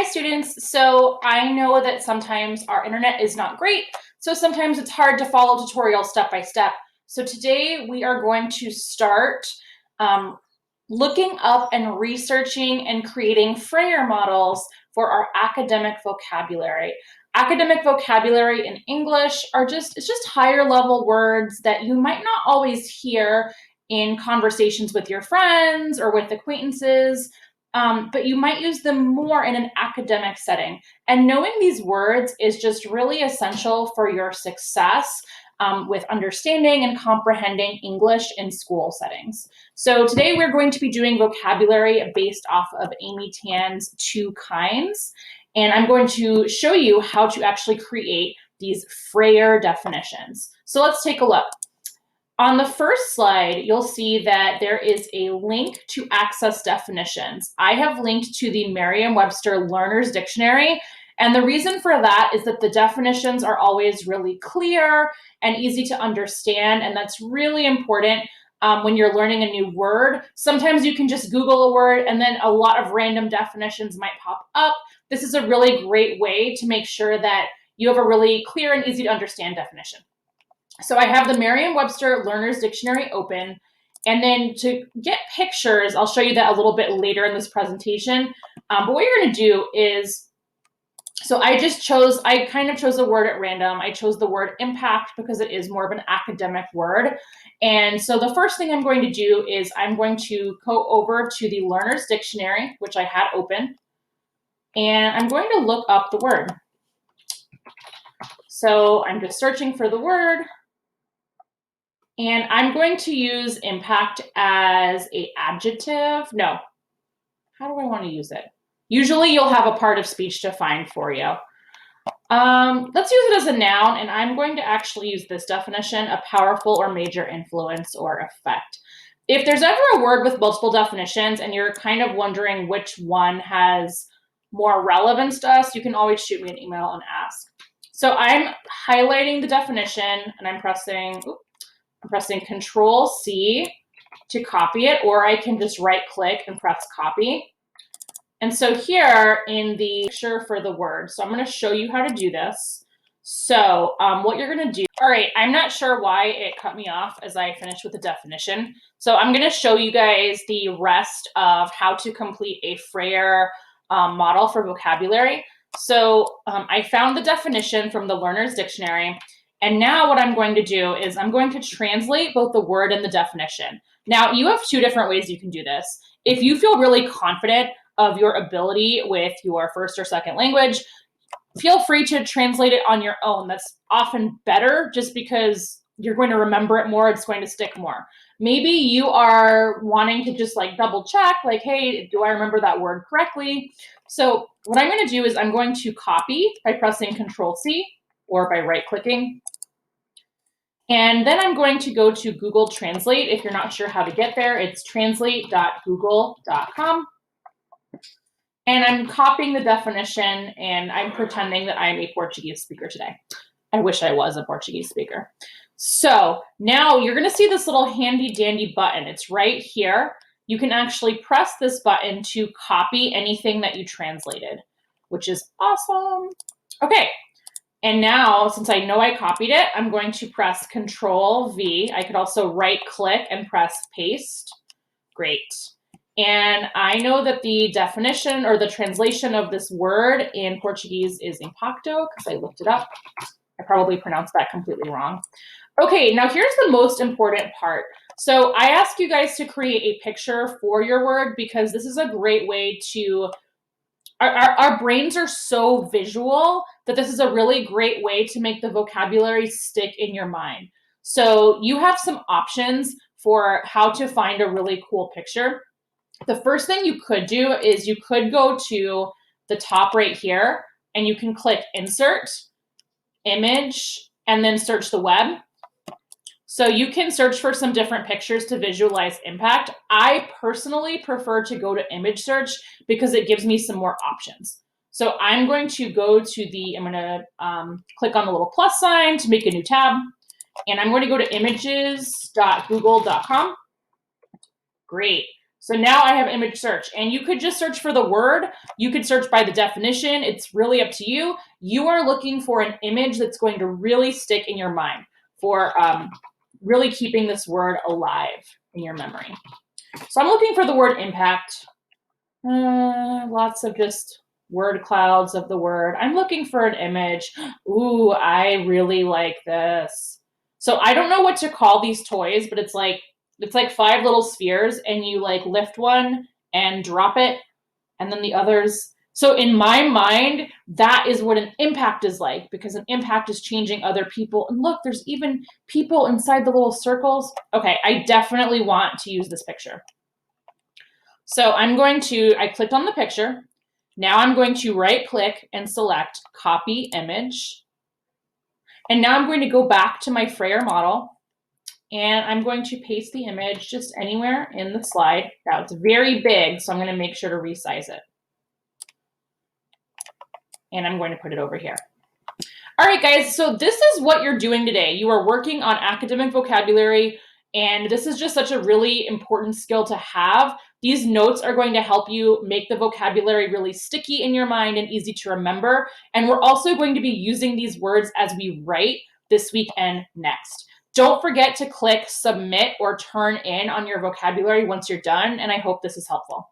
Hi students, so I know that sometimes our internet is not great, so sometimes it's hard to follow tutorials step by step. So today we are going to start looking up and researching and creating Frayer models for our academic vocabulary. Academic vocabulary in English it's just higher level words that you might not always hear in conversations with your friends or with acquaintances. But you might use them more in an academic setting. And knowing these words is just really essential for your success with understanding and comprehending English in school settings. So today we're going to be doing vocabulary based off of Amy Tan's Two Kinds. And I'm going to show you how to actually create these Frayer definitions. So let's take a look. On the first slide, you'll see that there is a link to access definitions. I have linked to the Merriam-Webster Learner's Dictionary, and the reason for that is that the definitions are always really clear and easy to understand, and that's really important when you're learning a new word. Sometimes you can just Google a word and then a lot of random definitions might pop up. This is a really great way to make sure that you have a really clear and easy to understand definition. So I have the Merriam-Webster Learner's Dictionary open, and then to get pictures, I'll show you that a little bit later in this presentation. But what you're going to do is, so I kind of chose a word at random. I chose the word impact because it is more of an academic word. And so the first thing I'm going to do is I'm going to go over to the Learner's Dictionary, which I had open, and I'm going to look up the word. So I'm just searching for the word. And I'm going to use impact as an adjective. No, how do I want to use it? Usually you'll have a part of speech defined for you. Let's use it as a noun, and I'm going to actually use this definition, a powerful or major influence or effect. If there's ever a word with multiple definitions and you're kind of wondering which one has more relevance to us, you can always shoot me an email and ask. So I'm highlighting the definition and I'm pressing Control C to copy it, or I can just right click and press copy. And so here in the picture for the word, so I'm going to show you how to do this. So what you're going to do, all right, I'm not sure why it cut me off as I finished with the definition. So I'm going to show you guys the rest of how to complete a Frayer model for vocabulary. So I found the definition from the Learner's Dictionary. And now what I'm going to do is I'm going to translate both the word and the definition. Now, you have two different ways you can do this. If you feel really confident of your ability with your first or second language, feel free to translate it on your own. That's often better just because you're going to remember it more. It's going to stick more. Maybe you are wanting to just like double check, like, hey, do I remember that word correctly? So what I'm going to do is I'm going to copy by pressing Control C or by right clicking. And then I'm going to go to Google Translate. If you're not sure how to get there, it's translate.google.com. And I'm copying the definition and I'm pretending that I'm a Portuguese speaker today. I wish I was a Portuguese speaker. So now you're going to see this little handy dandy button. It's right here. You can actually press this button to copy anything that you translated, which is awesome. Okay. And now, since I know I copied it, I'm going to press Control V. I could also right click and press paste. Great. And I know that the definition or the translation of this word in Portuguese is impacto because I looked it up. I probably pronounced that completely wrong. Okay, now here's the most important part. So I asked you guys to create a picture for your word because this is a great way to our brains are so visual that this is a really great way to make the vocabulary stick in your mind. So you have some options for how to find a really cool picture. The first thing you could do is you could go to the top right here and you can click Insert, Image, and then search the web. So you can search for some different pictures to visualize impact. I personally prefer to go to image search because it gives me some more options. So I'm going to go to I'm going to click on the little plus sign to make a new tab. And I'm going to go to images.google.com. Great. So now I have image search, and you could just search for the word. You could search by the definition. It's really up to you. You are looking for an image that's going to really stick in your mind for really keeping this word alive in your memory. So I'm looking for the word impact. Lots of just word clouds of the word. I'm looking for an image. Ooh, I really like this. So I don't know what to call these toys, but it's like 5 little spheres, and you like lift one and drop it, and then the others. So in my mind, that is what an impact is like, because an impact is changing other people. And look, there's even people inside the little circles. Okay, I definitely want to use this picture. So I clicked on the picture. Now I'm going to right click and select copy image. And now I'm going to go back to my Frayer model, and I'm going to paste the image just anywhere in the slide. Now it's very big, so I'm going to make sure to resize it. And I'm going to put it over here. All right, guys, so this is what you're doing today. You are working on academic vocabulary, and this is just such a really important skill to have. These notes are going to help you make the vocabulary really sticky in your mind and easy to remember. And we're also going to be using these words as we write this week and next. Don't forget to click submit or turn in on your vocabulary once you're done, and I hope this is helpful.